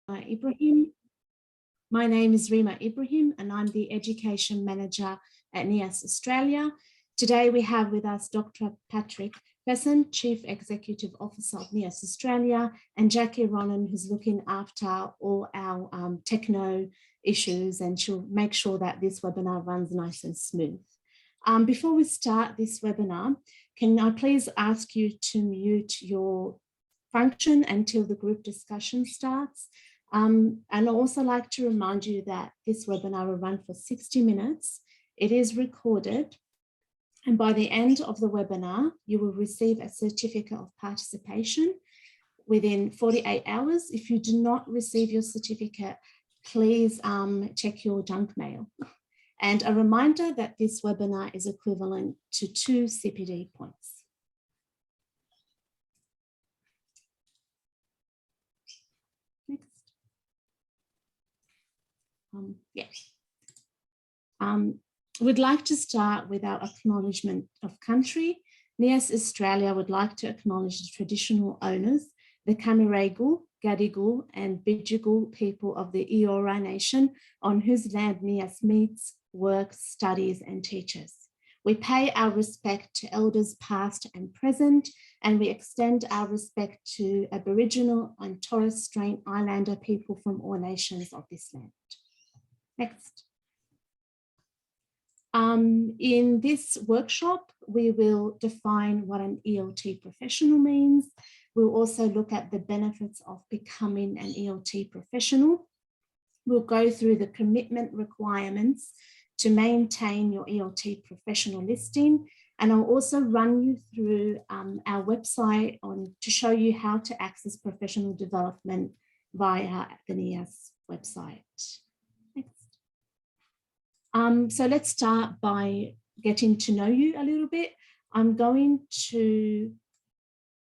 Ibrahim. My name is Rima Ibrahim and I'm the Education Manager at Nias Australia. Today we have with us Dr. Patrick Besson, Chief Executive Officer of Nias Australia, and Jackie Ronan, who's looking after all our techno issues, and she'll make sure that this webinar runs nice and smooth. Before we start this webinar, can I please ask you to mute your function until the group discussion starts? And I'd also like to remind you that this webinar will run for 60 minutes. It is recorded. And by the end of the webinar, you will receive a certificate of participation within 48 hours. If you do not receive your certificate, please check your junk mail. And a reminder that this webinar is equivalent to 2 CPD points. We'd like to start with our acknowledgement of country. Nias Australia would like to acknowledge the traditional owners, the Cammeraygal, Gadigal and Bidjigal people of the Eora Nation, on whose land Nias meets, works, studies and teaches. We pay our respect to elders past and present, and we extend our respect to Aboriginal and Torres Strait Islander people from all nations of this land. Next. In this workshop, we will define what an ELT professional means. We'll also look at the benefits of becoming an ELT professional. We'll go through the commitment requirements to maintain your ELT professional listing. And I'll also run you through our website to show you how to access professional development via the Nias website. So let's start by getting to know you a little bit. I'm going to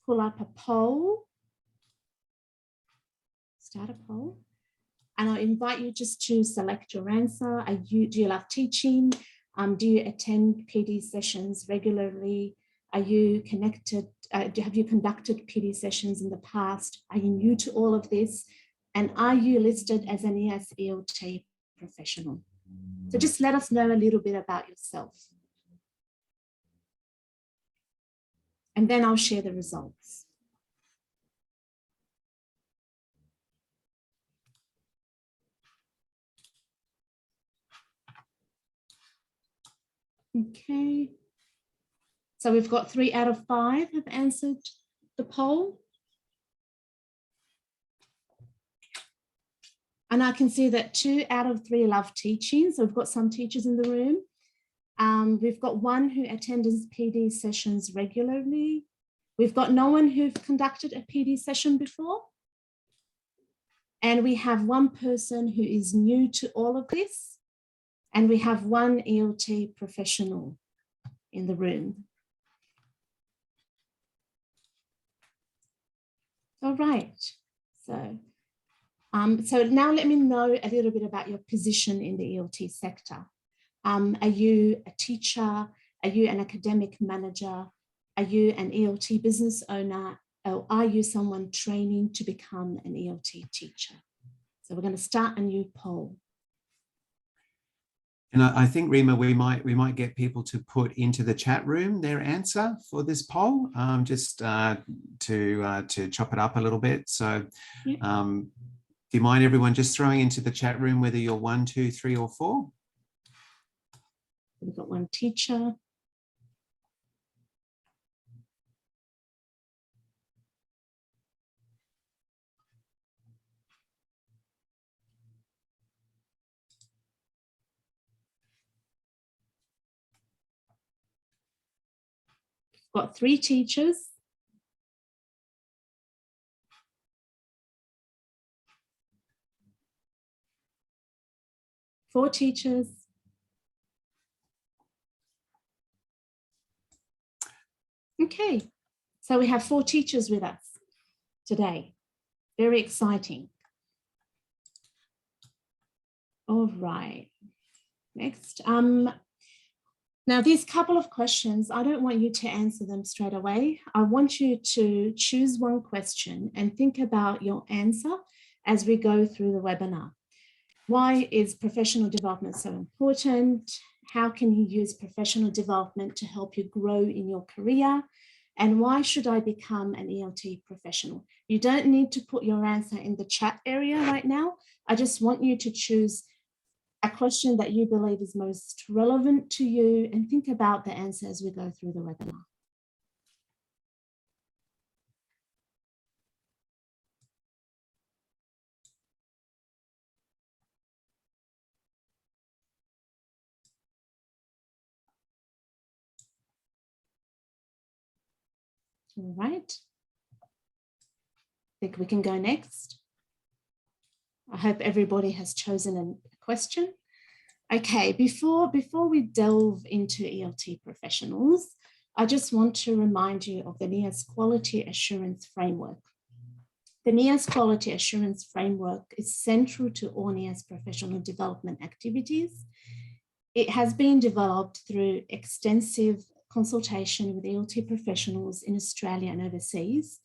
pull up a poll, start a poll, and I'll invite you just to select your answer. Do you love teaching? Do you attend PD sessions regularly? Are you connected? Have you conducted PD sessions in the past? Are you new to all of this? And are you listed as an Nias ELT professional? So just let us know a little bit about yourself. And then I'll share the results. Okay. So we've got 3 out of 5 have answered the poll. And I can see that 2 out of 3 love teaching. So we've got some teachers in the room. We've got 1 who attends PD sessions regularly. We've got no one who've conducted a PD session before. And we have 1 person who is new to all of this. And we have 1 ELT professional in the room. All right. So now let me know a little bit about your position in the ELT sector. Are you a teacher? Are you an academic manager? Are you an ELT business owner? Or are you someone training to become an ELT teacher? So we're going to start a new poll. And I think, Rima, we might get people to put into the chat room their answer for this poll, just to chop it up a little bit. So. Yeah. Do you mind everyone just throwing into the chat room whether you're 1, 2, 3 or 4? We've got 1 teacher. We've got 3 teachers. 4 teachers. Okay, so we have 4 teachers with us today. Very exciting. All right, next. Now, these couple of questions, I don't want you to answer them straight away. I want you to choose 1 question and think about your answer as we go through the webinar. Why is professional development so important? How can you use professional development to help you grow in your career? And why should I become an ELT professional? You don't need to put your answer in the chat area right now. I just want you to choose a question that you believe is most relevant to you and think about the answer as we go through the webinar. All right. I think we can go next. I hope everybody has chosen a question. Okay, before we delve into ELT professionals, I just want to remind you of the Nias Quality Assurance Framework. The Nias Quality Assurance Framework is central to all Nias professional development activities. It has been developed through extensive consultation with ELT professionals in Australia and overseas.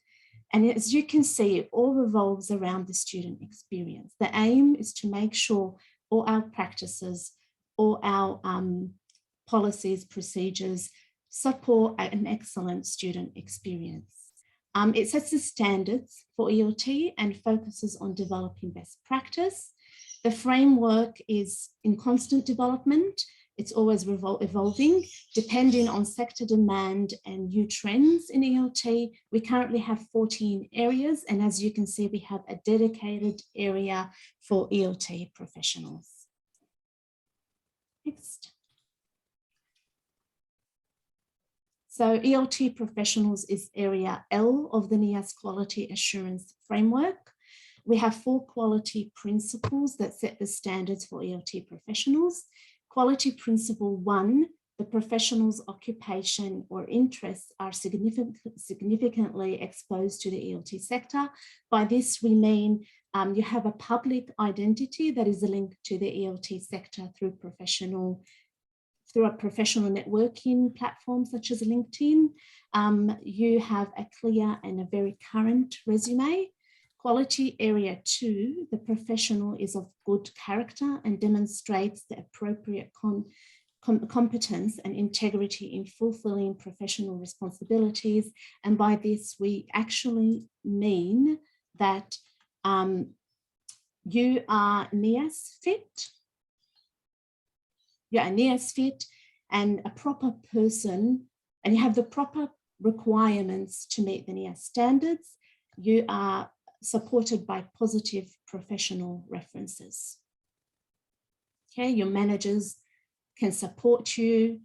And as you can see, it all revolves around the student experience. The aim is to make sure all our practices, all our policies, procedures support an excellent student experience. It sets the standards for ELT and focuses on developing best practice. The framework is in constant development. It's always evolving, depending on sector demand and new trends in ELT. We currently have 14 areas, and as you can see, we have a dedicated area for ELT professionals. Next. So ELT professionals is area L of the Nias Quality Assurance Framework. We have 4 quality principles that set the standards for ELT professionals. Quality principle 1, the professional's occupation or interests are significantly exposed to the ELT sector. By this, we mean you have a public identity that is linked to the ELT sector through a professional networking platform such as LinkedIn. You have a clear and a very current resume. Quality area 2, the professional is of good character and demonstrates the appropriate competence and integrity in fulfilling professional responsibilities. And by this, we actually mean that you are Nias fit. You are Nias fit and a proper person, and you have the proper requirements to meet the Nias standards. You are supported by positive professional references. Okay, your managers can support you.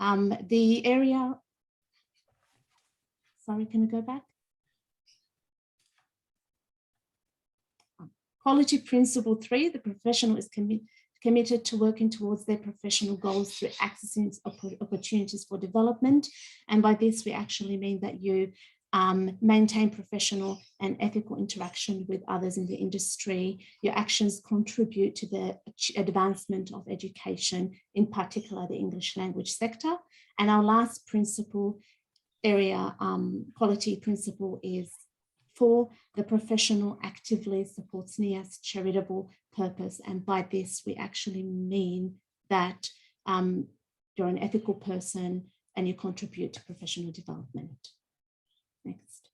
The area, sorry, can we go back? Quality principle 3, the professional is committed to working towards their professional goals through accessing opportunities for development. And by this, we actually mean that you maintain professional and ethical interaction with others in the industry. Your actions contribute to the advancement of education, in particular the English language sector. And our last principle area, quality principle is 4, the professional actively supports Nias charitable purpose. And by this, we actually mean that you're an ethical person and you contribute to professional development. Next.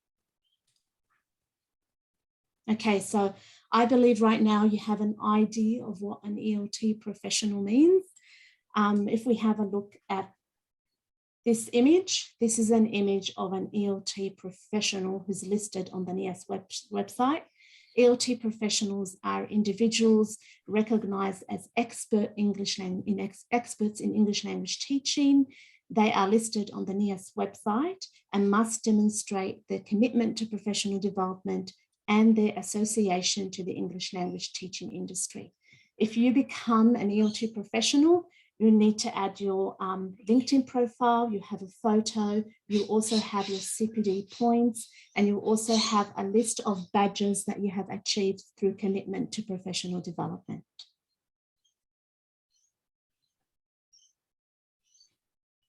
Okay, so I believe right now you have an idea of what an ELT professional means. If we have a look at this image, this is an image of an ELT professional who's listed on the Nias website. ELT professionals are individuals recognized as experts in English language teaching. They are listed on the Nias website and must demonstrate their commitment to professional development and their association to the English language teaching industry. If you become an ELT professional, you need to add your LinkedIn profile, you have a photo, you also have your CPD points, and you also have a list of badges that you have achieved through commitment to professional development.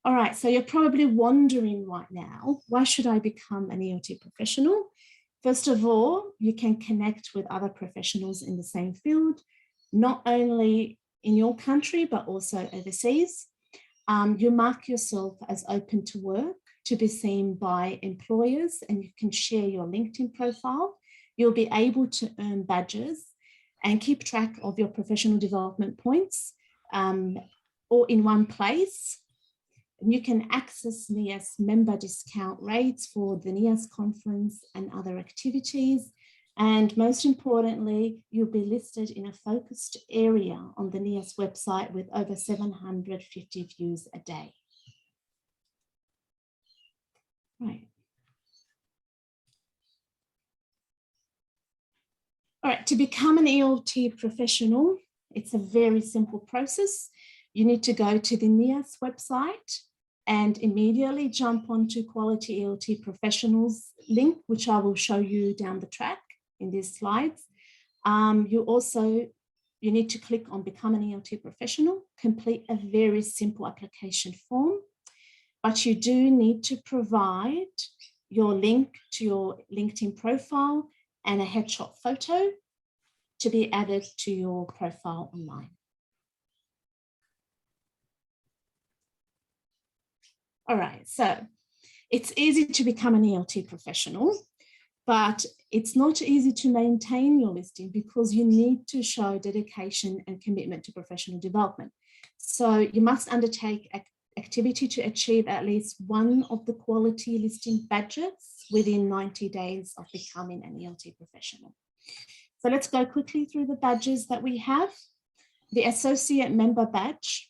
All right, so you're probably wondering right now, why should I become an ELT professional? First of all, you can connect with other professionals in the same field, not only in your country, but also overseas. You mark yourself as open to work to be seen by employers, and you can share your LinkedIn profile. You'll be able to earn badges and keep track of your professional development points all in one place. And you can access Nias member discount rates for the Nias conference and other activities. And most importantly, you'll be listed in a focused area on the Nias website with over 750 views a day. Right. All right, to become an ELT professional, it's a very simple process. You need to go to the Nias website and immediately jump onto Quality ELT Professionals link, which I will show you down the track in these slides. You need to click on Become an ELT Professional, complete a very simple application form, but you do need to provide your link to your LinkedIn profile and a headshot photo to be added to your profile online. All right, so it's easy to become an ELT professional, but it's not easy to maintain your listing because you need to show dedication and commitment to professional development. So you must undertake activity to achieve at least one of the quality listing badges within 90 days of becoming an ELT professional. So let's go quickly through the badges that we have. The Associate Member Badge.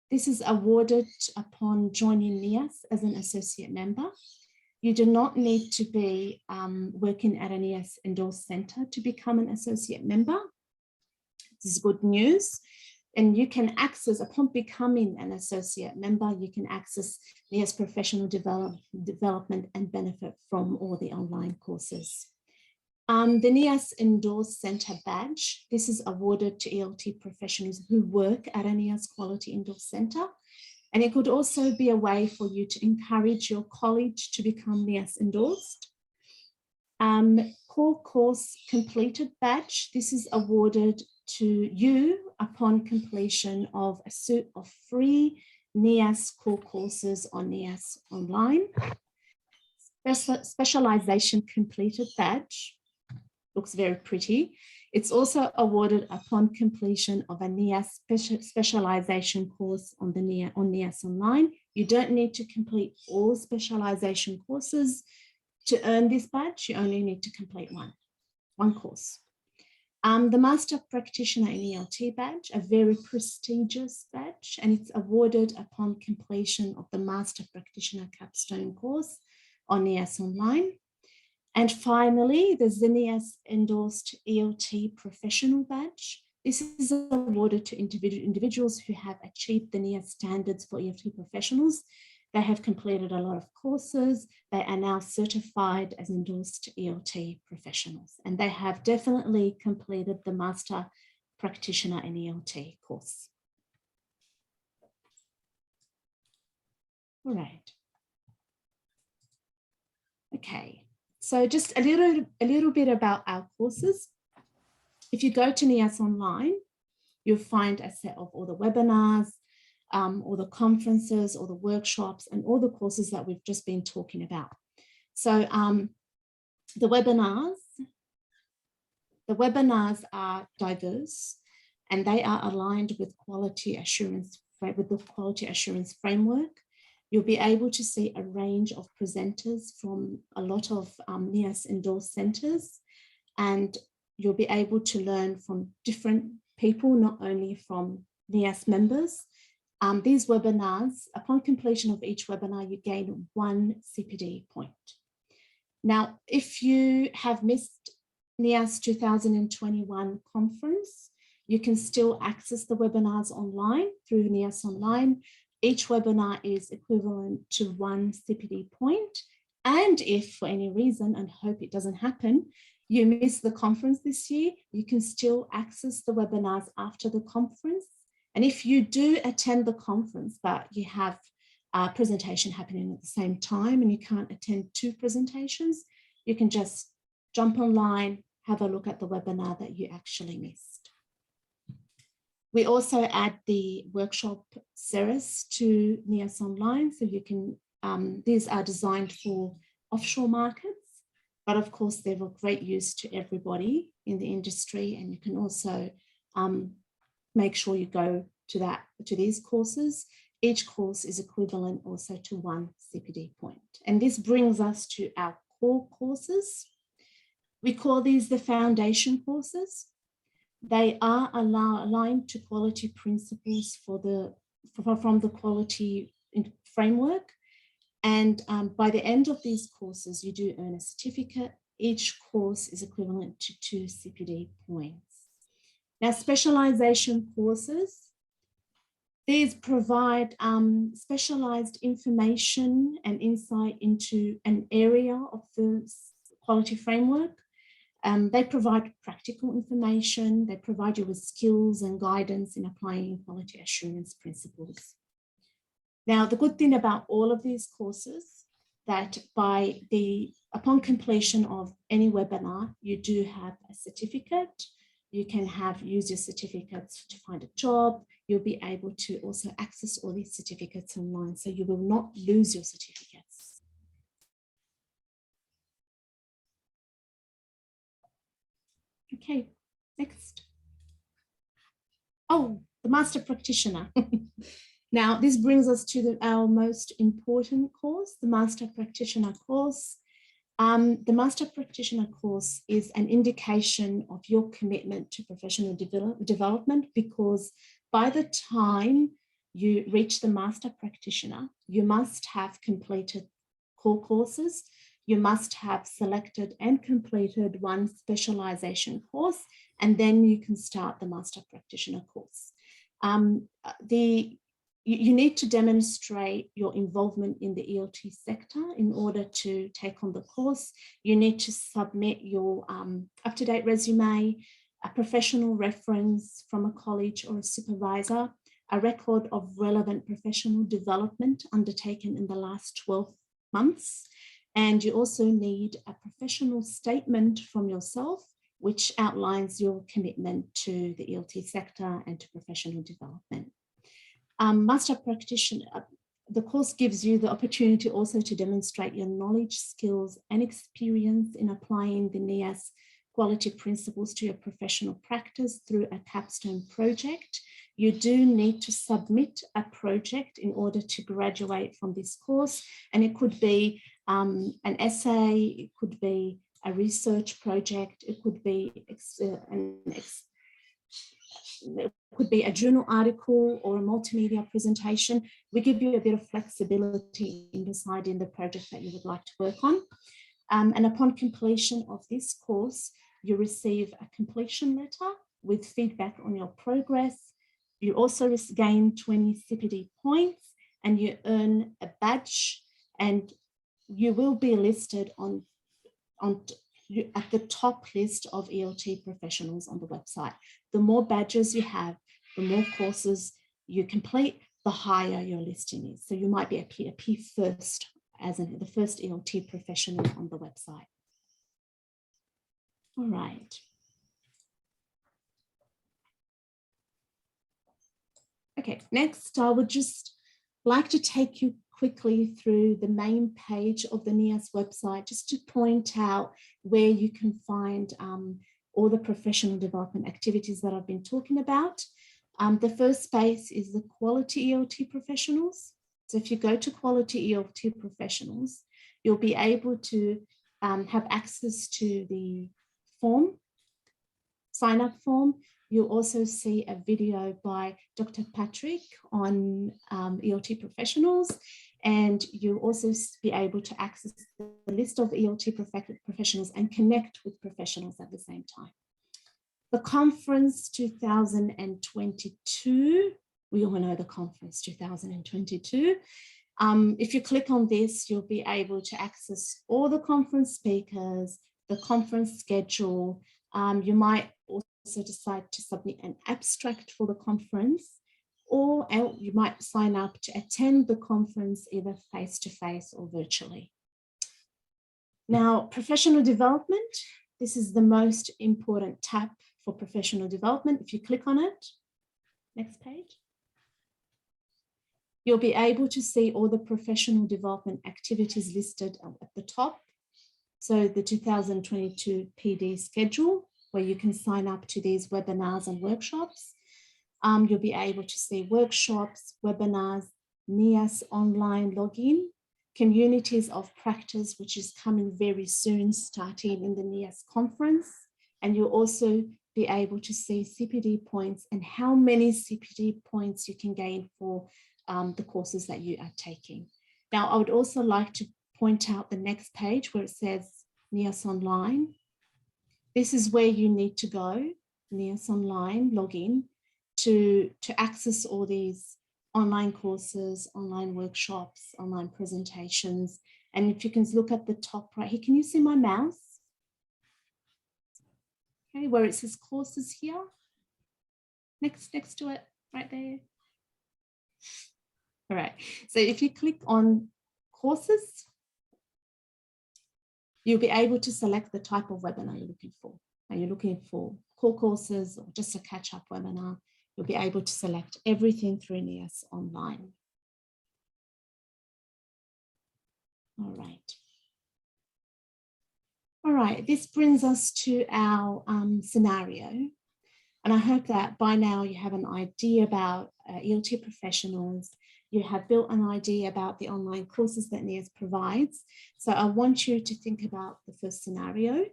This is awarded upon joining Nias as an associate member. You do not need to be working at a Nias Endorsed Center to become an associate member. This is good news. And you can access, upon becoming an associate member, you can access Nias professional development and benefit from all the online courses. The Nias Endorsed Center Badge, this is awarded to ELT professionals who work at a Nias Quality Endorsed Center. And it could also be a way for you to encourage your college to become Nias Endorsed. Core Course Completed Badge, this is awarded to you upon completion of a suite of free Nias core courses on Nias Online. Specialization Completed Badge, looks very pretty. It's also awarded upon completion of a Nias specialization course on Nias Online. You don't need to complete all specialization courses to earn this badge. You only need to complete one course. The Master Practitioner in ELT badge, a very prestigious badge, and it's awarded upon completion of the Master Practitioner capstone course on Nias Online. And finally, the Zinnias Endorsed ELT Professional Badge. This is awarded to individuals who have achieved the Nias standards for ELT professionals. They have completed a lot of courses. They are now certified as endorsed ELT professionals, and they have definitely completed the Master Practitioner in ELT course. All right. Okay. So just a little bit about our courses. If you go to Nias Online, you'll find a set of all the webinars, all the conferences, all the workshops, and all the courses that we've just been talking about. So the webinars are diverse, and they are aligned with quality assurance, with the quality assurance framework. You'll be able to see a range of presenters from a lot of Nias endorsed centers, and you'll be able to learn from different people, not only from Nias members. These webinars, upon completion of each webinar, you gain 1 CPD point. Now, if you have missed Nias 2021 conference, you can still access the webinars online through Nias Online. Each webinar is equivalent to 1 CPD point. And if for any reason, and hope it doesn't happen, you miss the conference this year, you can still access the webinars after the conference. And if you do attend the conference, but you have a presentation happening at the same time and you can't attend 2 presentations, you can just jump online, have a look at the webinar that you actually missed. We also add the workshop series to Nias Online, so you can, these are designed for offshore markets, but of course they're of great use to everybody in the industry, and you can also make sure you go to these courses. Each course is equivalent also to 1 CPD point. And this brings us to our core courses. We call these the foundation courses. They are aligned to quality principles from the quality framework. And by the end of these courses, you do earn a certificate. Each course is equivalent to 2 CPD points. Now, specialization courses, these provide specialized information and insight into an area of the quality framework. They provide practical information. They provide you with skills and guidance in applying quality assurance principles. Now, the good thing about all of these courses that upon completion of any webinar, you do have a certificate. You can use your certificates to find a job. You'll be able to also access all these certificates online, so you will not lose your certificates. Okay, next. Oh, the Master Practitioner. Now, this brings us to our most important course, the Master Practitioner course. The Master Practitioner course is an indication of your commitment to professional development, because by the time you reach the Master Practitioner, you must have completed core courses. You must have selected and completed 1 specialization course, and then you can start the Master Practitioner course. You need to demonstrate your involvement in the ELT sector in order to take on the course. You need to submit your up-to-date resume, a professional reference from a college or a supervisor, a record of relevant professional development undertaken in the last 12 months. And you also need a professional statement from yourself, which outlines your commitment to the ELT sector and to professional development. Master Practitioner, the course gives you the opportunity also to demonstrate your knowledge, skills, and experience in applying the Nias quality principles to your professional practice through a capstone project. You do need to submit a project in order to graduate from this course, and it could be an essay, it could be a research project, it could be a journal article or a multimedia presentation. We give you a bit of flexibility in deciding the project that you would like to work on. And upon completion of this course, you receive a completion letter with feedback on your progress. You also gain 20 CPD points, and you earn a badge, and you will be listed at the top list of ELT professionals on the website. The more badges you have, the more courses you complete, the higher your listing is. So you might be a P first, as in the first ELT professional on the website. All right. Okay, next I would just like to take you quickly through the main page of the Nias website, just to point out where you can find all the professional development activities that I've been talking about. The first space is the Quality ELT Professionals. So if you go to Quality ELT Professionals, you'll be able to have access to the form, sign-up form. You'll also see a video by Dr. Patrick on ELT professionals, and you'll also be able to access the list of ELT professionals and connect with professionals at the same time. The conference 2022, we all know the conference 2022. If you click on this, you'll be able to access all the conference speakers, the conference schedule. You might also decide to submit an abstract for the conference, or you might sign up to attend the conference either face-to-face or virtually. Now, professional development, this is the most important tab for professional development. If you click on it, next page, you'll be able to see all the professional development activities listed at the top. So the 2022 PD schedule, where you can sign up to these webinars and workshops. You'll be able to see workshops, webinars, Nias online login, communities of practice, which is coming very soon, starting in the Nias conference. And you'll also be able to see CPD points and how many CPD points you can gain for the courses that you are taking. Now, I would also like to point out the next page where it says Nias Online. This is where you need to go, Nias Online, login, to access all these online courses, online workshops, online presentations. And if you can look at the top right here, can you see my mouse? Okay, where it says courses here, next to it, right there. All right, so if you click on courses, you'll be able to select the type of webinar you're looking for. Are you looking for core courses or just a catch-up webinar? You'll be able to select everything through Nias Online. All right. All right, this brings us to our scenario. And I hope that by now you have an idea about Elt Professionals. You have built an idea about the online courses that Nias provides. So I want you to think about the first scenario.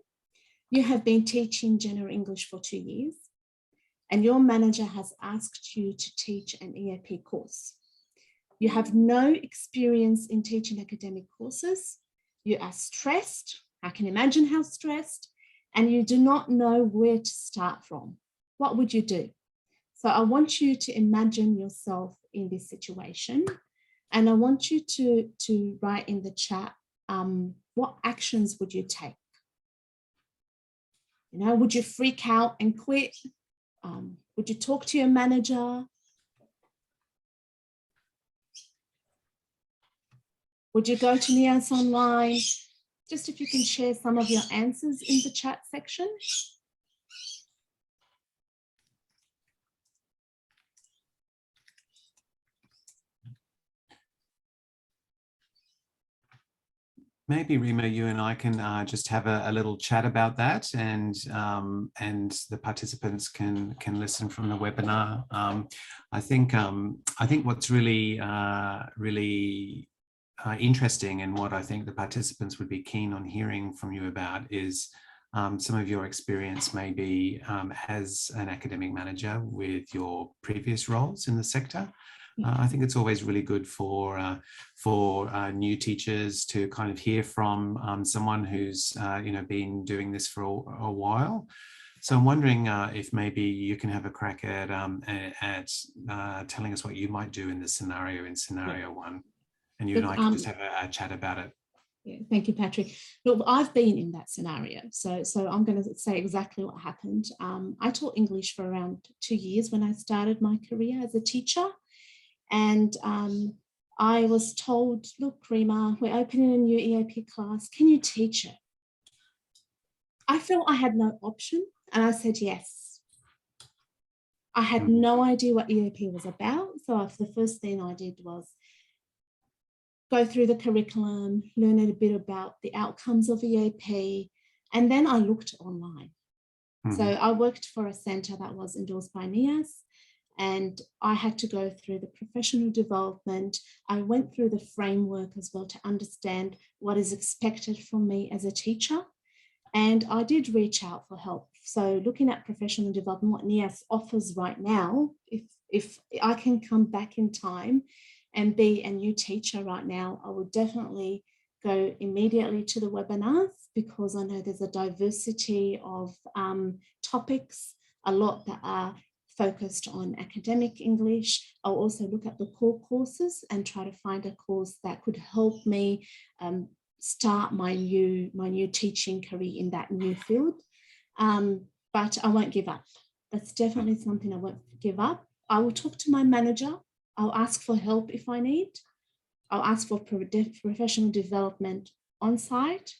You have been teaching General English for 2 years, and your manager has asked you to teach an EAP course. You have no experience in teaching academic courses. You are stressed. I can imagine how stressed, and you do not know where to start from. What would you do? So I want you to imagine yourself in this situation, and I want you to write in the chat, what actions would you take? You know, would you freak out and quit? Would you talk to your manager? Would you go to Nias Online? Just if you can share some of your answers in the chat section. Maybe Rima, you and I can just have a little chat about that, and the participants can listen from the webinar. I think what's really interesting, and what I think the participants would be keen on hearing from you about, is some of your experience maybe as an academic manager with your previous roles in the sector. I think it's always really good for new teachers to kind of hear from someone who's been doing this for a while. So I'm wondering if maybe you can have a crack at telling us what you might do in the scenario, in scenario one, and you and I can just have a chat about it. Yeah, thank you, Patrick. Look, I've been in that scenario, so I'm going to say exactly what happened. I taught English for around 2 years when I started my career as a teacher. And I was told, look, Rima, we're opening a new EAP class. Can you teach it? I felt I had no option, and I said yes. I had no idea what EAP was about. So the first thing I did was go through the curriculum, learn a bit about the outcomes of EAP, and then I looked online. So I worked for a centre that was endorsed by Nias, and I had to go through the professional development. I went through the framework as well to understand what is expected from me as a teacher. And I did reach out for help. So looking at professional development, what Nias offers right now, if I can come back in time and be a new teacher right now, I would definitely go immediately to the webinars, because I know there's a diversity of topics, a lot that are focused on academic English. I'll also look at the core courses and try to find a course that could help me start my new teaching career in that new field. But I won't give up. That's definitely something I won't give up. I will talk to my manager. I'll ask for help if I need. I'll ask for professional development on site,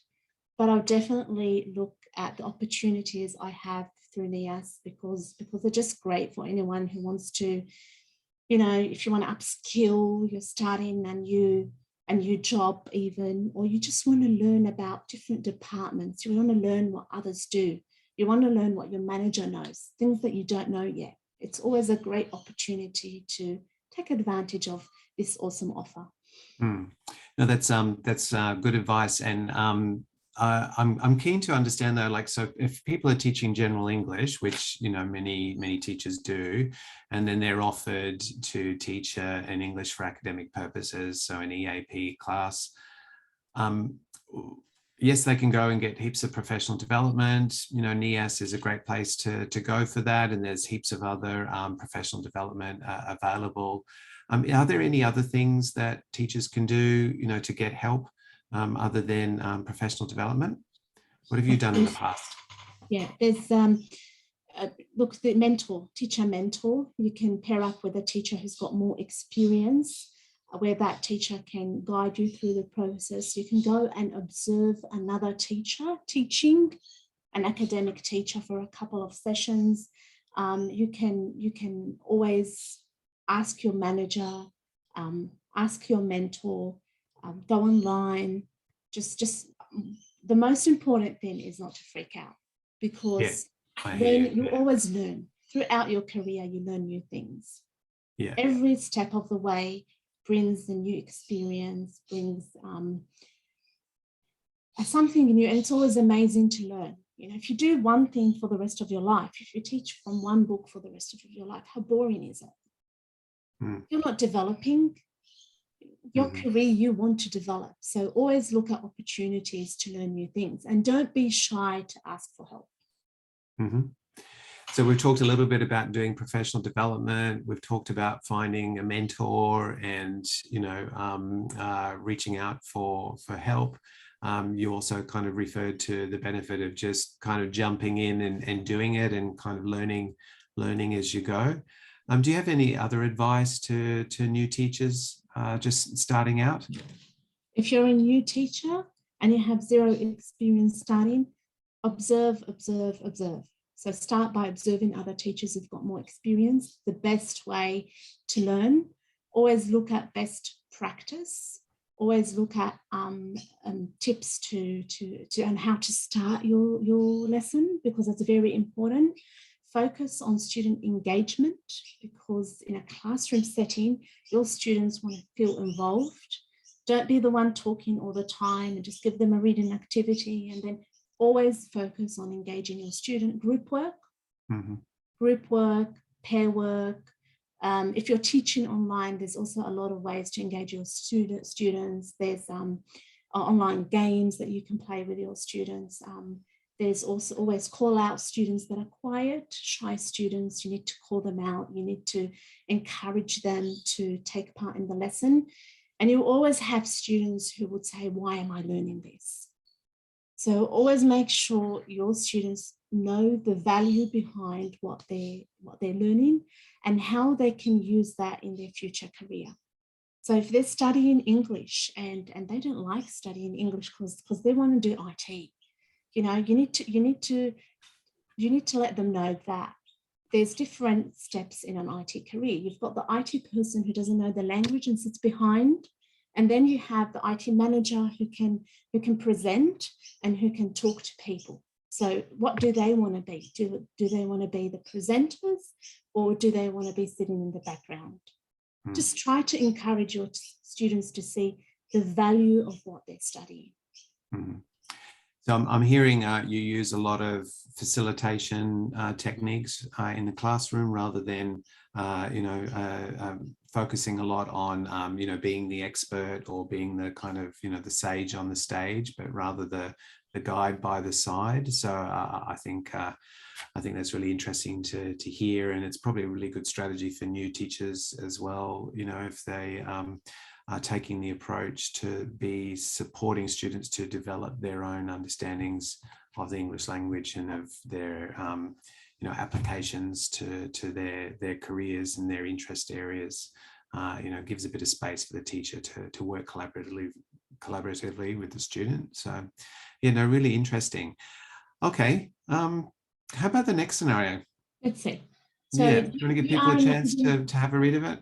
but I'll definitely look at the opportunities I have through Nias, because they're just great for anyone who wants to, you know, if you want to upskill, you're starting a new job even, or you just want to learn about different departments. You want to learn what others do. You want to learn what your manager knows, things that you don't know yet. It's always a great opportunity to take advantage of this awesome offer. No, that's good advice, and I'm keen to understand though. Like, so if people are teaching general English, which you know many teachers do, and then they're offered to teach an English for academic purposes, so an EAP class. Yes, they can go and get heaps of professional development. You know, Nias is a great place to go for that, and there's heaps of other professional development available. Are there any other things that teachers can do, you know, to get help other than professional development? What have you done in the past? Yeah, there's look, the teacher mentor. You can pair up with a teacher who's got more experience, where that teacher can guide you through the process. You can go and observe another teacher teaching, an academic teacher, for a couple of sessions. You can always ask your manager, ask your mentor, go online. Just the most important thing is not to freak out, because you always learn. Throughout your career, you learn new things. Yeah. Every step of the way brings a new experience, brings something new, and it's always amazing to learn. You know, if you do one thing for the rest of your life, if you teach from one book for the rest of your life, how boring is it? You're not developing your career. You want to develop, so always look at opportunities to learn new things, and don't be shy to ask for help. So we've talked a little bit about doing professional development. We've talked about finding a mentor and, you know, reaching out for help. You also kind of referred to the benefit of just kind of jumping in and doing it, and kind of learning as you go. Do you have any other advice to new teachers just starting out? If you're a new teacher and you have zero experience starting, observe. So start by observing other teachers who've got more experience. The best way to learn. Always look at best practice. Always look at tips on how to start your lesson, because that's very important. Focus on student engagement, because in a classroom setting, your students want to feel involved. Don't be the one talking all the time, and just give them a reading activity, and then always focus on engaging your student. Group work, pair work. If you're teaching online, there's also a lot of ways to engage your students. There's online games that you can play with your students. There's also always call out students that are quiet, shy students. You need to call them out. You need to encourage them to take part in the lesson. And you always have students who would say, why am I learning this? So always make sure your students know the value behind what they're learning, and how they can use that in their future career. So if they're studying English and they don't like studying English because they want to do IT, you know, you need to let them know that there's different steps in an IT career. You've got the IT person who doesn't know the language and sits behind, and then you have the IT manager who can present and who can talk to people. So what do they want to be? Do they want to be the presenters, or do they want to be sitting in the background? Just try to encourage your students to see the value of what they're studying. So I'm hearing you use a lot of facilitation techniques in the classroom, rather than, focusing a lot on, being the expert or being the kind of, the sage on the stage, but rather the guide by the side. So I think that's really interesting to hear, and it's probably a really good strategy for new teachers as well. If they are taking the approach to be supporting students to develop their own understandings of the English language and of their applications to their careers and their interest areas. Gives a bit of space for the teacher to work collaboratively with the student. So really interesting. Okay. How about the next scenario? Let's see. So Yeah, do you want to give you people are a an chance academic. to have a read of it?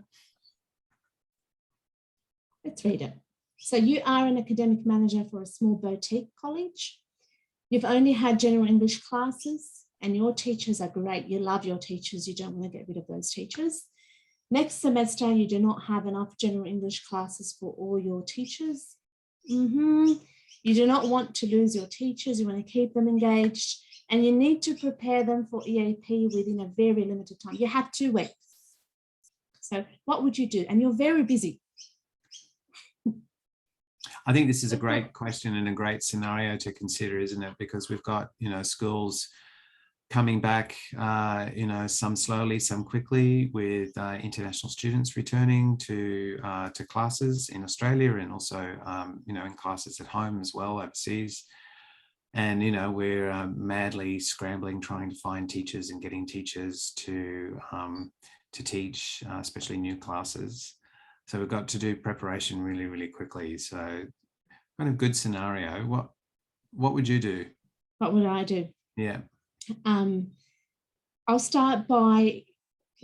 Let's read it. So you are an academic manager for a small boutique college. You've only had general English classes and your teachers are great. You love your teachers. You don't want to get rid of those teachers. Next semester, you do not have enough general English classes for all your teachers. You do not want to lose your teachers. You want to keep them engaged and you need to prepare them for EAP within a very limited time. You have 2 weeks. So what would you do? And you're very busy. I think this is a great question and a great scenario to consider, isn't it? Because we've got, schools coming back, some slowly, some quickly, with international students returning to classes in Australia and also, in classes at home as well, overseas. And, we're madly scrambling, trying to find teachers and getting teachers to teach, especially new classes. So we've got to do preparation really, really quickly. So kind of good scenario. What would you do? What would I do? Yeah. I'll start by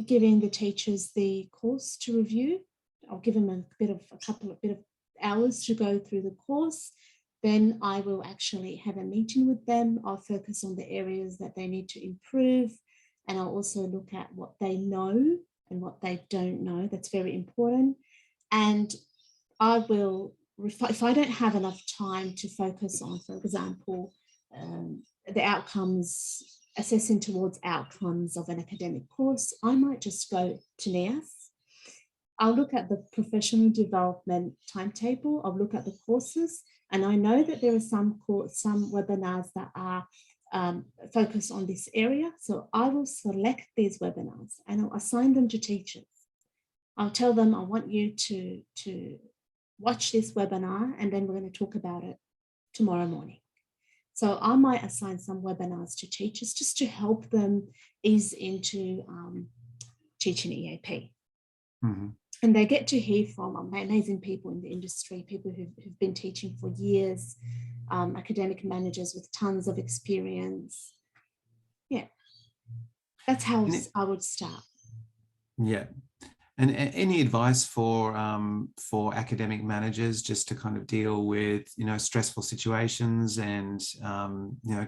giving the teachers the course to review. I'll give them a couple of hours to go through the course. Then I will actually have a meeting with them. I'll focus on the areas that they need to improve. And I'll also look at what they know and what they don't know. That's very important. And I will, if I don't have enough time to focus on, for example, the outcomes, assessing towards outcomes of an academic course, I might just go to Nias. I'll look at the professional development timetable. I'll look at the courses, and I know that there are some webinars that are focused on this area. So I will select these webinars and I'll assign them to teachers. I'll tell them I want you to watch this webinar and then we're going to talk about it tomorrow morning. So I might assign some webinars to teachers just to help them ease into teaching EAP. Mm-hmm. And they get to hear from amazing people in the industry, people who've been teaching for years, academic managers with tons of experience. Yeah, that's how I would start. Yeah. And any advice for academic managers just to kind of deal with, stressful situations and,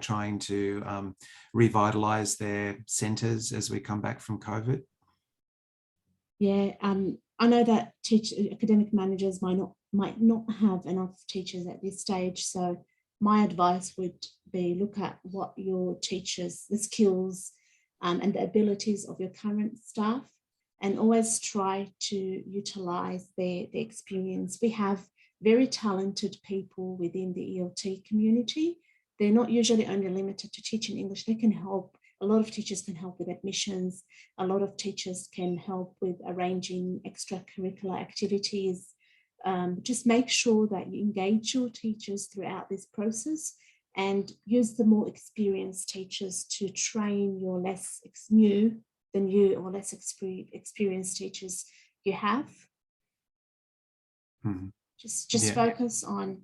trying to revitalize their centres as we come back from COVID? Yeah, I know that academic managers might not have enough teachers at this stage. So my advice would be look at what your teachers, the skills and the abilities of your current staff, and always try to utilize their experience. We have very talented people within the ELT community. They're not usually only limited to teaching English. They can help. A lot of teachers can help with admissions. A lot of teachers can help with arranging extracurricular activities. Just make sure that you engage your teachers throughout this process and use the more experienced teachers to train your less new than you or less experienced teachers you have. Mm-hmm. Just focus on,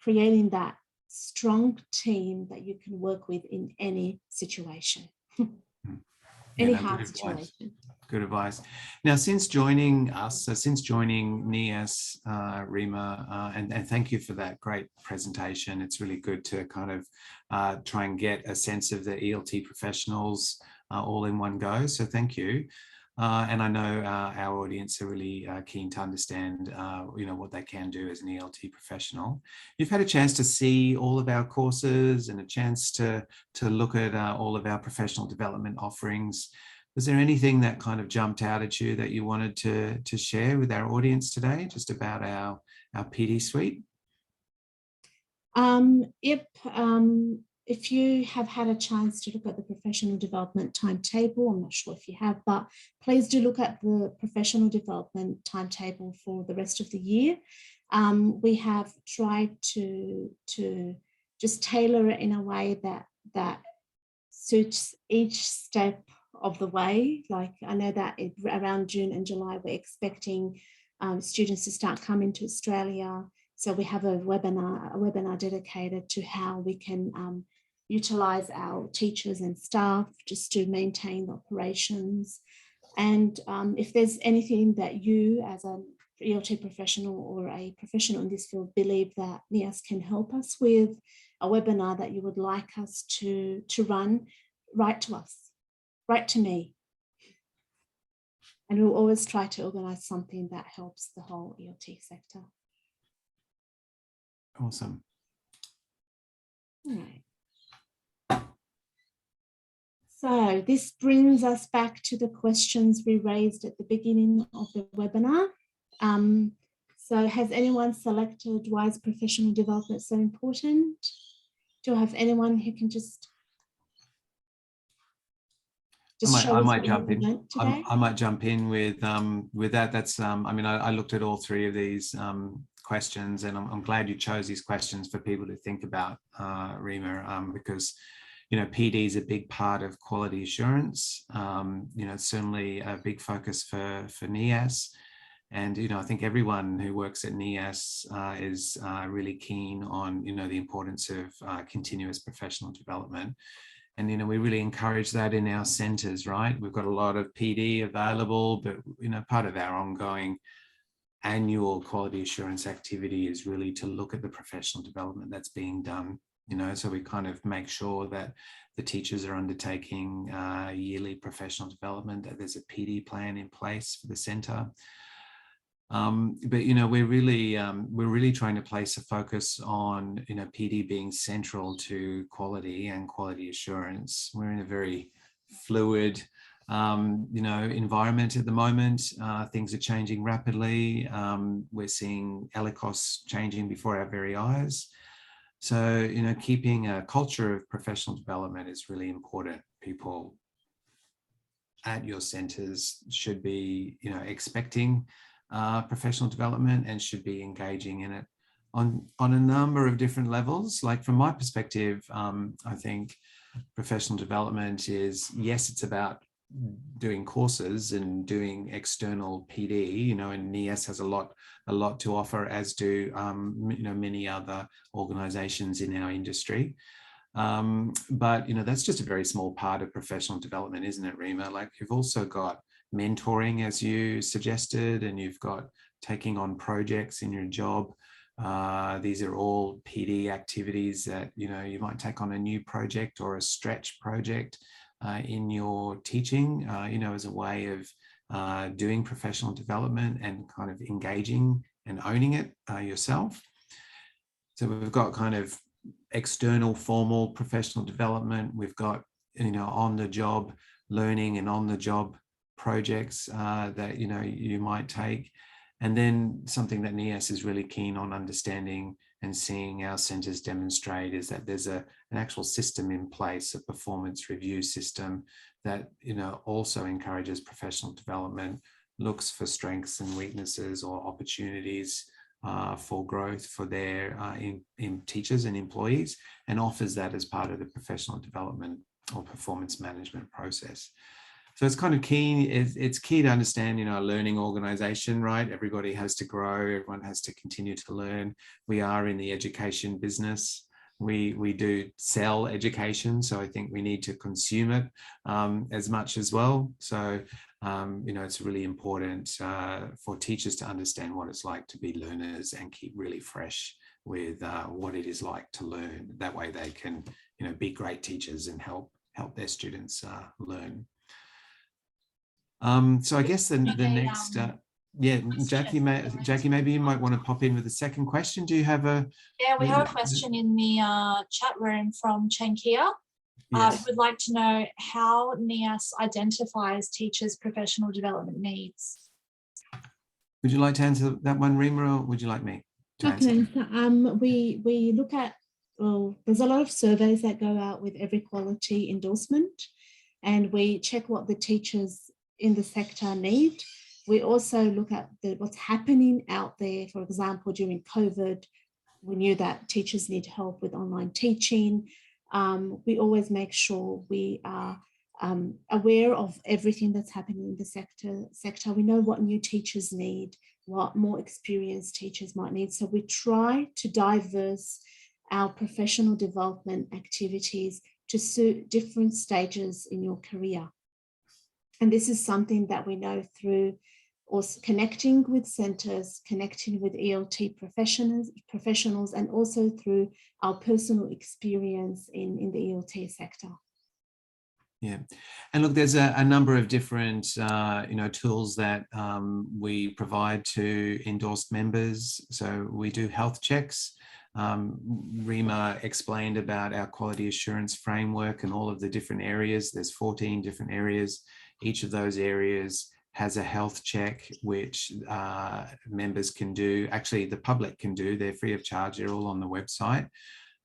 creating that strong team that you can work with in any situation. Any hard situation. Good advice. Now, since joining us, since joining Nias, Rima, and thank you for that great presentation. It's really good to kind of try and get a sense of the ELT professionals all in one go. So thank you. And I know our audience are really keen to understand, what they can do as an ELT professional. You've had a chance to see all of our courses and a chance to look at all of our professional development offerings. Was there anything that kind of jumped out at you that you wanted to share with our audience today, just about our PD suite? If you have had a chance to look at the professional development timetable, I'm not sure if you have, but please do look at the professional development timetable for the rest of the year. We have tried to just tailor it in a way that suits each step of the way. Like I know that around June and July, we're expecting students to start coming to Australia. So we have a webinar dedicated to how we can utilize our teachers and staff just to maintain the operations. And if there's anything that you as an ELT professional or a professional in this field believe that Nias can help us with, a webinar that you would like us to run, write to us, write to me. And we'll always try to organize something that helps the whole ELT sector. Awesome. All right. So this brings us back to the questions we raised at the beginning of the webinar. So has anyone selected why is professional development so important? Do I have anyone who can just I might jump in. I might jump in with that. That's I mean, I looked at all three of these questions, and I'm glad you chose these questions for people to think about, Rima, because PD is a big part of quality assurance. Certainly a big focus for Nias. And, I think everyone who works at Nias is really keen on, the importance of continuous professional development. And, we really encourage that in our centres, right? We've got a lot of PD available, but, part of our ongoing annual quality assurance activity is really to look at the professional development that's being done. So we kind of make sure that the teachers are undertaking yearly professional development, that there's a PD plan in place for the centre. But we're really trying to place a focus on PD being central to quality and quality assurance. We're in a very fluid environment at the moment. Things are changing rapidly. We're seeing ELICOS changing before our very eyes. So keeping a culture of professional development is really important. People at your centres should be expecting professional development and should be engaging in it on a number of different levels. Like from my perspective, I think professional development is, yes, it's about doing courses and doing external PD, and Nias has a lot to offer, as do many other organizations in our industry. But that's just a very small part of professional development, isn't it, Rima? Like, you've also got mentoring, as you suggested, and you've got taking on projects in your job. These are all PD activities that you might take on a new project or a stretch project in your teaching, as a way of doing professional development and kind of engaging and owning it yourself. So we've got kind of external formal professional development. We've got on the job learning and on the job projects that you might take. And then something that Nias is really keen on understanding and seeing our centres demonstrate is that there's an actual system in place, a performance review system that also encourages professional development, looks for strengths and weaknesses or opportunities for growth for their in teachers and employees, and offers that as part of the professional development or performance management process. So it's kind of key. It's key to understand, a learning organization, right? Everybody has to grow. Everyone has to continue to learn. We are in the education business. We do sell education, so I think we need to consume it as much as well. So, it's really important for teachers to understand what it's like to be learners and keep really fresh with what it is like to learn. That way they can, be great teachers and help their students learn. So I guess the next, Jackie, maybe you might want to pop in with a second question. Do you have a? Yeah, we have a question in the chat room from Chankia. Yes. Who would like to know how Nias identifies teachers' professional development needs. Would you like to answer that one, Rima, or would you like me to answer? We look at, there's a lot of surveys that go out with every quality endorsement, and we check what the teachers in the sector need. We also look at what's happening out there. For example, during COVID, we knew that teachers need help with online teaching. We always make sure we are aware of everything that's happening in the sector. We know what new teachers need, what more experienced teachers might need. So we try to diverse our professional development activities to suit different stages in your career. And this is something that we know through also connecting with centres, connecting with ELT professionals, and also through our personal experience in the ELT sector. Yeah, and look, there's a number of different tools that we provide to endorsed members. So we do health checks. Rima explained about our quality assurance framework and all of the different areas. There's 14 different areas. Each of those areas has a health check, which members can do. Actually, the public can do. They're free of charge. They're all on the website.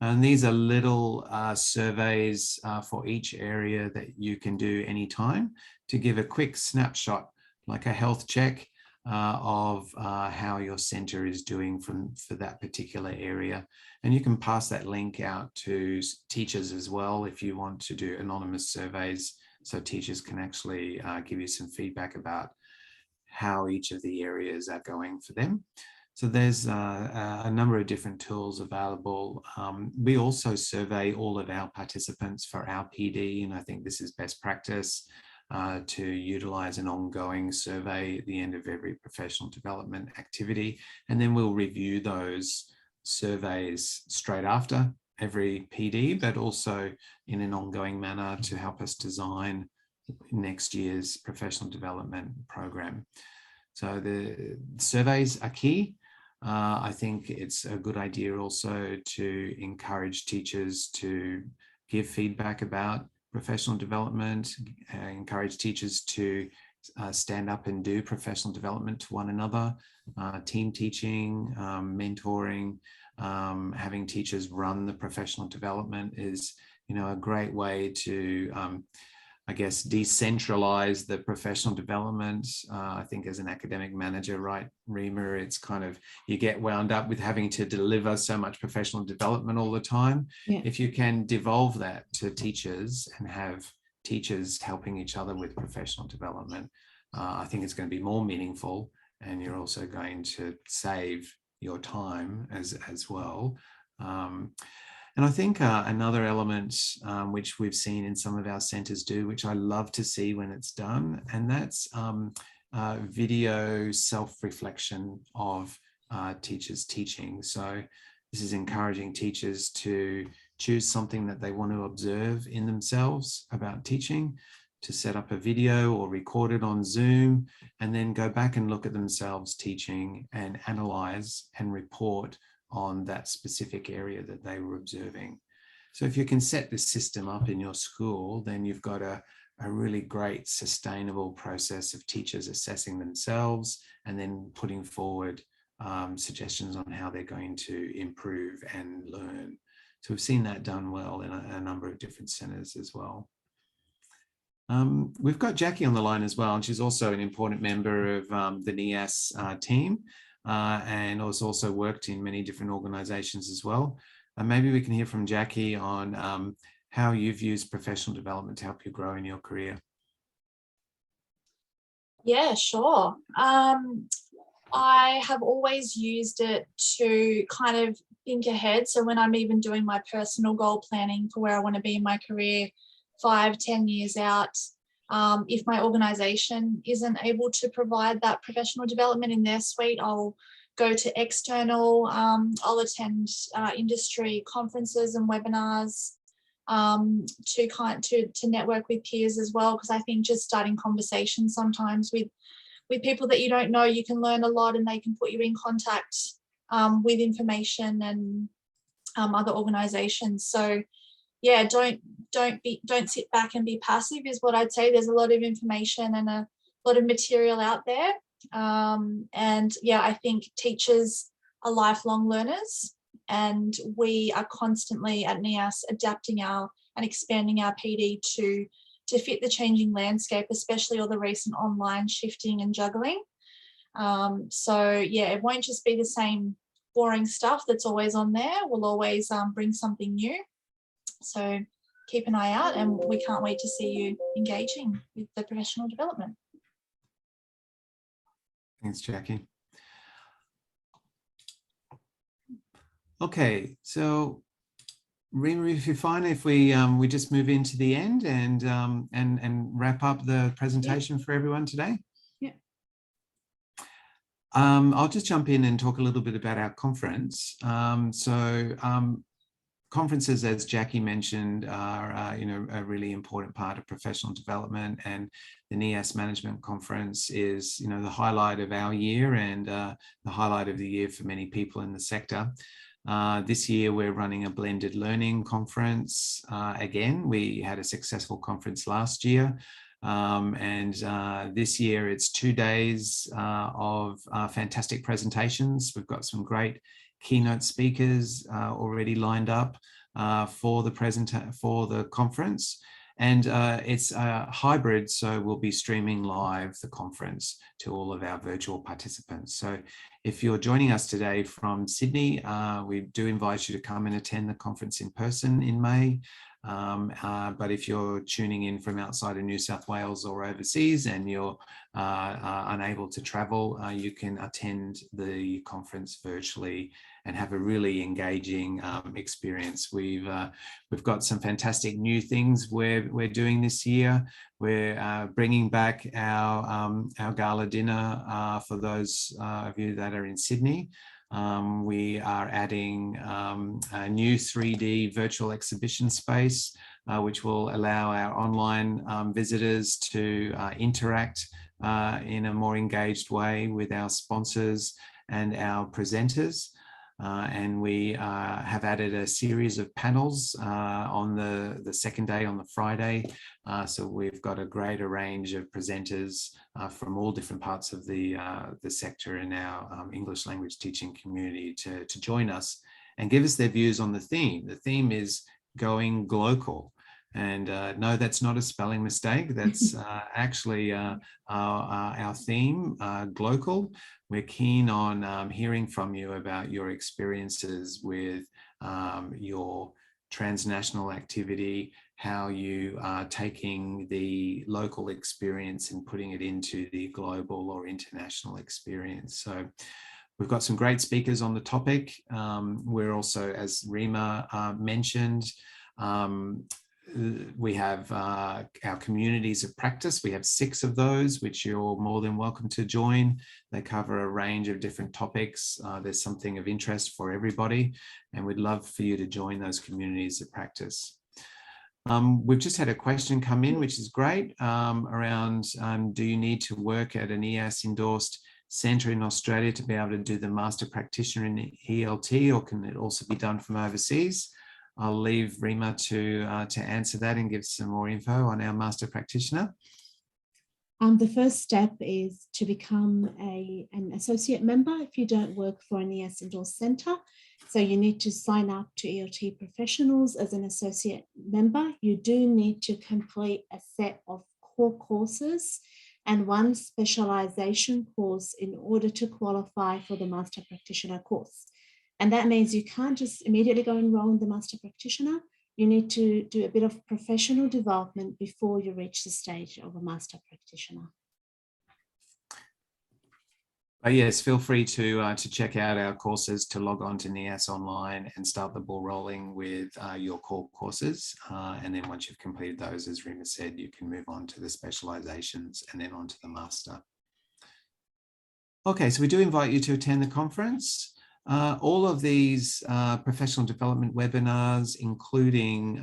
And these are little surveys for each area that you can do anytime to give a quick snapshot, like a health check of how your centre is doing for that particular area. And you can pass that link out to teachers as well if you want to do anonymous surveys, so teachers can actually give you some feedback about how each of the areas are going for them. So there's a number of different tools available. We also survey all of our participants for our PD, and I think this is best practice to utilize an ongoing survey at the end of every professional development activity. And then we'll review those surveys straight after every PD, but also in an ongoing manner to help us design next year's professional development program. So the surveys are key. I think it's a good idea also to encourage teachers to give feedback about professional development, encourage teachers to stand up and do professional development to one another, team teaching, mentoring, having teachers run the professional development is, a great way to, I guess, decentralize the professional development. I think as an academic manager, right, Rima, it's kind of, you get wound up with having to deliver so much professional development all the time. Yeah. If you can devolve that to teachers and have teachers helping each other with professional development, I think it's going to be more meaningful, and you're also going to save your time as well. And I think another element which we've seen in some of our centres do, which I love to see when it's done, and that's video self-reflection of teachers teaching. So this is encouraging teachers to choose something that they want to observe in themselves about teaching, to set up a video or record it on Zoom, and then go back and look at themselves teaching and analyse and report on that specific area that they were observing. So if you can set this system up in your school, then you've got a really great sustainable process of teachers assessing themselves and then putting forward suggestions on how they're going to improve and learn. So we've seen that done well in a number of different centres as well. We've got Jackie on the line as well, and she's also an important member of the Nias team. And has also worked in many different organisations as well. Maybe we can hear from Jackie on how you've used professional development to help you grow in your career. Yeah, sure. I have always used it to kind of think ahead. So when I'm even doing my personal goal planning for where I want to be in my career 5-10 years out, if my organisation isn't able to provide that professional development in their suite, I'll go to external, I'll attend industry conferences and webinars to network with peers as well, because I think just starting conversations sometimes with people that you don't know, you can learn a lot, and they can put you in contact with information and other organisations. So yeah, don't sit back and be passive is what I'd say. There's a lot of information and a lot of material out there. And yeah, I think teachers are lifelong learners, and we are constantly at Nias adapting and expanding our PD to fit the changing landscape, especially all the recent online shifting and juggling. So yeah, it won't just be the same boring stuff that's always on there. We'll always bring something new. So keep an eye out, and we can't wait to see you engaging with the professional development. Thanks, Jackie. Okay, so Rima, if you're fine, if we just move into the end and wrap up the presentation for everyone today. Yeah. I'll just jump in and talk a little bit about our conference. Conferences, as Jackie mentioned, are a really important part of professional development, and the Nias Management Conference is the highlight of our year and the highlight of the year for many people in the sector. This year we're running a blended learning conference. Again, we had a successful conference last year. This year it's 2 days of fantastic presentations. We've got some great keynote speakers already lined up for the conference, and it's hybrid, so we'll be streaming live the conference to all of our virtual participants. So if you're joining us today from Sydney, we do invite you to come and attend the conference in person in May. But if you're tuning in from outside of New South Wales or overseas and you're unable to travel, you can attend the conference virtually and have a really engaging experience. We've got some fantastic new things we're doing this year. We're bringing back our gala dinner for those of you that are in Sydney. We are adding a new 3D virtual exhibition space, which will allow our online visitors to interact in a more engaged way with our sponsors and our presenters. And we have added a series of panels on the second day, on the Friday. So we've got a greater range of presenters from all different parts of the sector in our English language teaching community to join us and give us their views on the theme. The theme is going global. And no, that's not a spelling mistake. That's actually our theme, global. We're keen on hearing from you about your experiences with your transnational activity, how you are taking the local experience and putting it into the global or international experience. So we've got some great speakers on the topic. We're also, as Rima mentioned, we have our communities of practice. We have 6 of those, which you're more than welcome to join. They cover a range of different topics. There's something of interest for everybody, and we'd love for you to join those communities of practice. We've just had a question come in, which is great, around do you need to work at an Nias endorsed centre in Australia to be able to do the Master Practitioner in ELT, or can it also be done from overseas? I'll leave Rima to answer that and give some more info on our Master Practitioner. The first step is to become an associate member if you don't work for a Nias endorsed centre. So you need to sign up to Elt Professionals as an associate member. You do need to complete a set of core courses and 1 specialization course in order to qualify for the Master Practitioner course. And that means you can't just immediately go enroll in the Master Practitioner. You need to do a bit of professional development before you reach the stage of a Master Practitioner. Yes, feel free to check out our courses, to log on to Nias online and start the ball rolling with your core courses. And then once you've completed those, as Rima said, you can move on to the specializations and then on to the Master. Okay, so we do invite you to attend the conference. All of these professional development webinars, including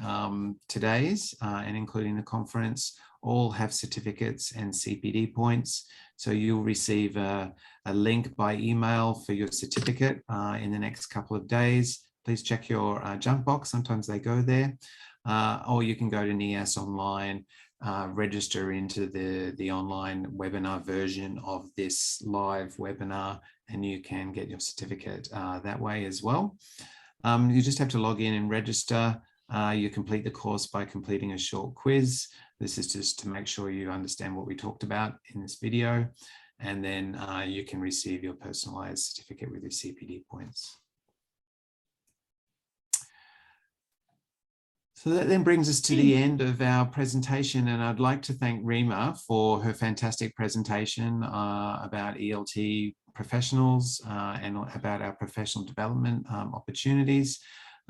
today's and including the conference, all have certificates and CPD points. So you'll receive a link by email for your certificate in the next couple of days. Please check your junk box. Sometimes they go there. Or you can go to Nias online, register into the online webinar version of this live webinar, and you can get your certificate that way as well. You just have to log in and register. You complete the course by completing a short quiz. This is just to make sure you understand what we talked about in this video. And then you can receive your personalized certificate with your CPD points. So that then brings us to the end of our presentation, and I'd like to thank Rima for her fantastic presentation about ELT professionals and about our professional development opportunities.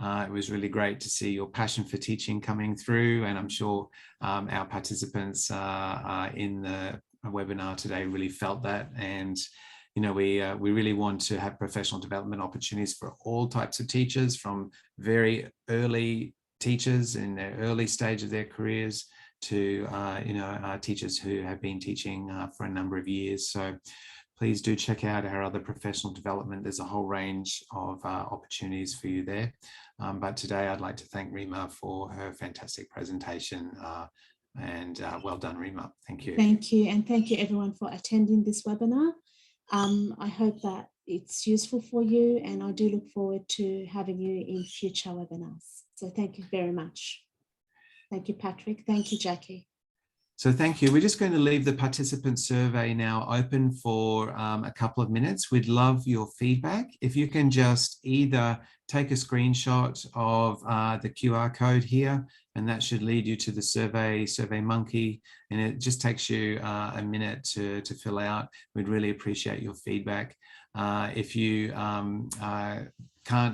It was really great to see your passion for teaching coming through, and I'm sure our participants in the webinar today really felt that. And you know, we really want to have professional development opportunities for all types of teachers, from very early teachers in their early stage of their careers to teachers who have been teaching for a number of years. So please do check out our other professional development. There's a whole range of opportunities for you there. But today I'd like to thank Rima for her fantastic presentation. And well done, Rima. Thank you. Thank you. And thank you everyone for attending this webinar. I hope that it's useful for you, and I do look forward to having you in future webinars. So thank you very much. Thank you, Patrick. Thank you, Jackie. So thank you. We're just going to leave the participant survey now open for a couple of minutes. We'd love your feedback. If you can just either take a screenshot of the QR code here, and that should lead you to the Survey Monkey, and it just takes you a minute to fill out. We'd really appreciate your feedback. If you can't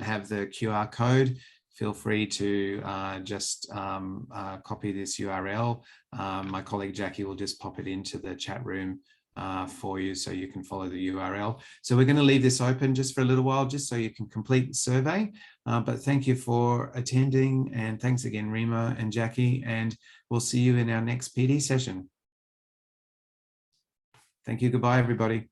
have the QR code, feel free to just copy this URL. My colleague Jackie will just pop it into the chat room for you so you can follow the URL. So we're going to leave this open just for a little while, just so you can complete the survey. But thank you for attending, and thanks again, Rima and Jackie, and we'll see you in our next PD session. Thank you. Goodbye, everybody.